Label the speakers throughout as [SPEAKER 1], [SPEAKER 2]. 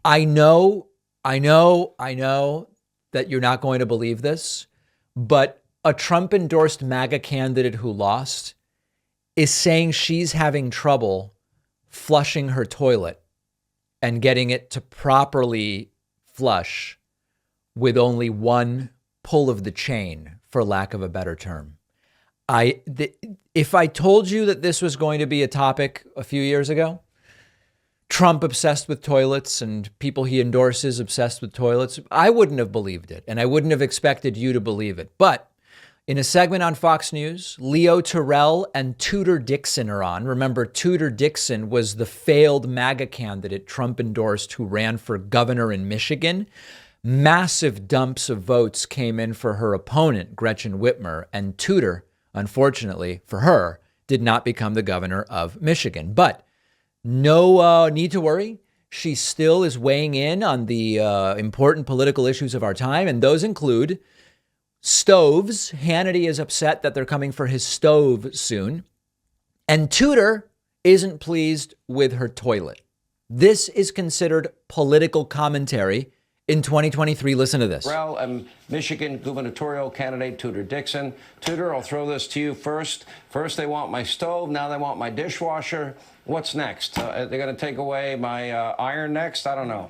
[SPEAKER 1] I know that you're not going to believe this, but a Trump-endorsed MAGA candidate who lost is saying she's having trouble flushing her toilet and getting it to properly flush with only one pull of the chain, for lack of a better term. If I told you that this was going to be a topic a few years ago, Trump obsessed with toilets and people he endorses obsessed with toilets, I wouldn't have believed it, and I wouldn't have expected you to believe it. But in a segment on Fox News, Leo Terrell and Tudor Dixon are on. Remember, Tudor Dixon was the failed MAGA candidate Trump endorsed who ran for governor in Michigan. Massive dumps of votes came in for her opponent, Gretchen Whitmer, and Tudor, unfortunately for her, did not become the governor of Michigan. But no need to worry. She still is weighing in on the important political issues of our time, and those include stoves. Hannity is upset that they're coming for his stove soon. And Tudor isn't pleased with her toilet. This is considered political commentary in 2023. Listen to this.
[SPEAKER 2] I'm Michigan gubernatorial candidate Tudor Dixon. Tudor, I'll throw this to you first. First, they want my stove. Now they want my dishwasher. What's next? They're going to take away my iron next? I don't know.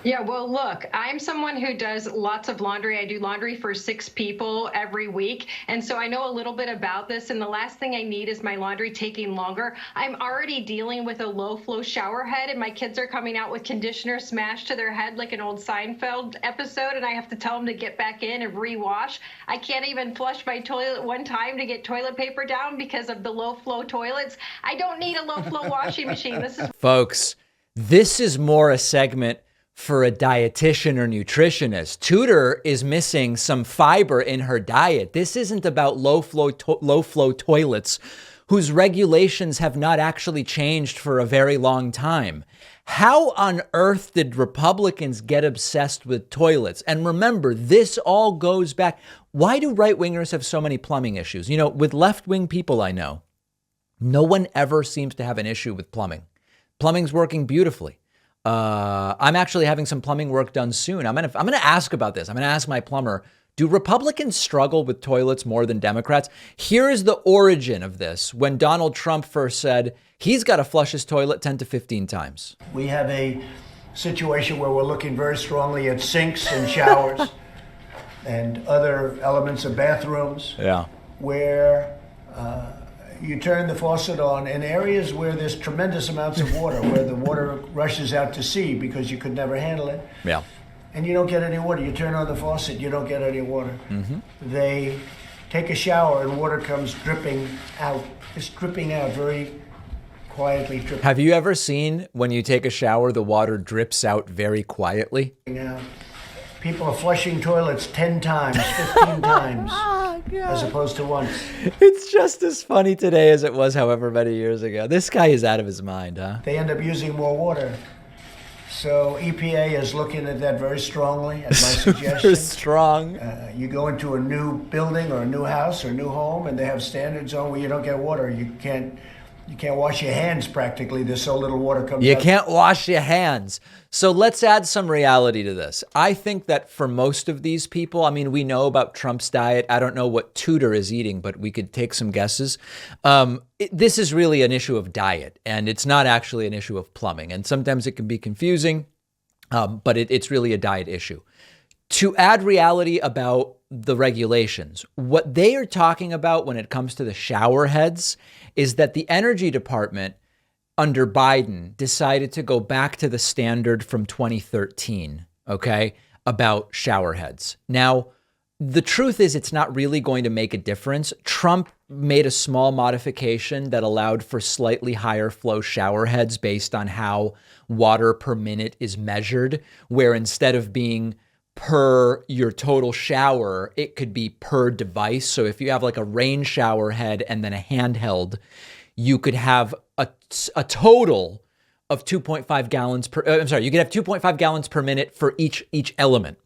[SPEAKER 3] Yeah, well, look, I'm someone who does lots of laundry. I do laundry for 6 people every week. And so I know a little bit about this. And the last thing I need is my laundry taking longer. I'm already dealing with a low flow shower head, and my kids are coming out with conditioner smashed to their head like an old Seinfeld episode. And I have to tell them to get back in and rewash. I can't even flush my toilet one time to get toilet paper down because of the low flow toilets. I don't need a low flow washing machine.
[SPEAKER 1] Folks, this is more a segment for a dietitian or nutritionist. Tudor is missing some fiber in her diet. This isn't about low flow toilets whose regulations have not actually changed for a very long time. How on earth did Republicans get obsessed with toilets? And remember, this all goes back. Why do right-wingers have so many plumbing issues? You know, with left-wing people I know, no one ever seems to have an issue with plumbing. Plumbing's working beautifully. I'm actually having some plumbing work done soon. I'm gonna ask about this. I'm gonna ask my plumber, do Republicans struggle with toilets more than Democrats? Here is the origin of this. When Donald Trump first said he's got to flush his toilet 10 to 15 times.
[SPEAKER 4] We have a situation where we're looking very strongly at sinks and showers and other elements of bathrooms.
[SPEAKER 1] Yeah.
[SPEAKER 4] Where you turn the faucet on in areas where there's tremendous amounts of water, where the water rushes out to sea because you could never handle it.
[SPEAKER 1] Yeah.
[SPEAKER 4] And you don't get any water. You turn on the faucet, you don't get any water. Mm-hmm. They take a shower and water comes dripping out. It's dripping out very quietly. Dripping.
[SPEAKER 1] Have you ever seen when you take a shower, the water drips out very quietly?
[SPEAKER 4] Yeah. People are flushing toilets 10 times, 15 times, as opposed to once.
[SPEAKER 1] It's just as funny today as it was however many years ago. This guy is out of his mind, huh?
[SPEAKER 4] They end up using more water. So EPA is looking at that very strongly, at my suggestion.
[SPEAKER 1] Super strong.
[SPEAKER 4] You go into a new building or a new house or a new home, and they have standards on where you don't get water. You can't wash your hands practically. There's so little water comes out.
[SPEAKER 1] You can't wash your hands. So let's add some reality to this. I think that for most of these people, I mean, we know about Trump's diet. I don't know what Tudor is eating, but we could take some guesses. This is really an issue of diet, and it's not actually an issue of plumbing. And sometimes it can be confusing, but it's really a diet issue. To add reality about the regulations, what they are talking about when it comes to the shower heads is that the Energy Department under Biden decided to go back to the standard from 2013, okay, about shower heads. Now, the truth is it's not really going to make a difference. Trump made a small modification that allowed for slightly higher flow shower heads based on how water per minute is measured, where instead of being per your total shower, it could be per device. So if you have like a rain shower head and then a handheld, you could have a total of 2.5 gallons per, you could have 2.5 gallons per minute for each element.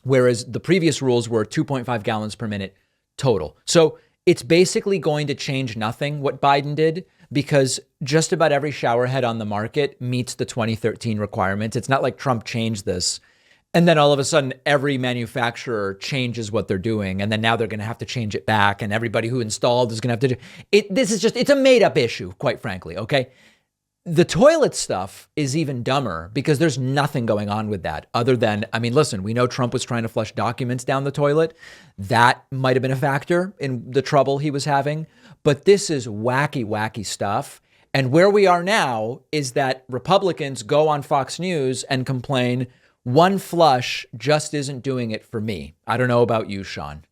[SPEAKER 1] Whereas the previous rules were 2.5 gallons per minute total. So it's basically going to change nothing what Biden did. because just about every shower head on the market meets the 2013 requirements. It's not like Trump changed this and then all of a sudden every manufacturer changes what they're doing. And then now they're going to have to change it back. And everybody who installed is going to have to do it. This is just, it's a made up issue, quite frankly. Okay. The toilet stuff is even dumber because there's nothing going on with that other than, I mean, listen, we know Trump was trying to flush documents down the toilet. That might have been a factor in the trouble he was having. But this is wacky, wacky stuff. And where we are now is that Republicans go on Fox News and complain, one flush just isn't doing it for me. I don't know about you, Sean.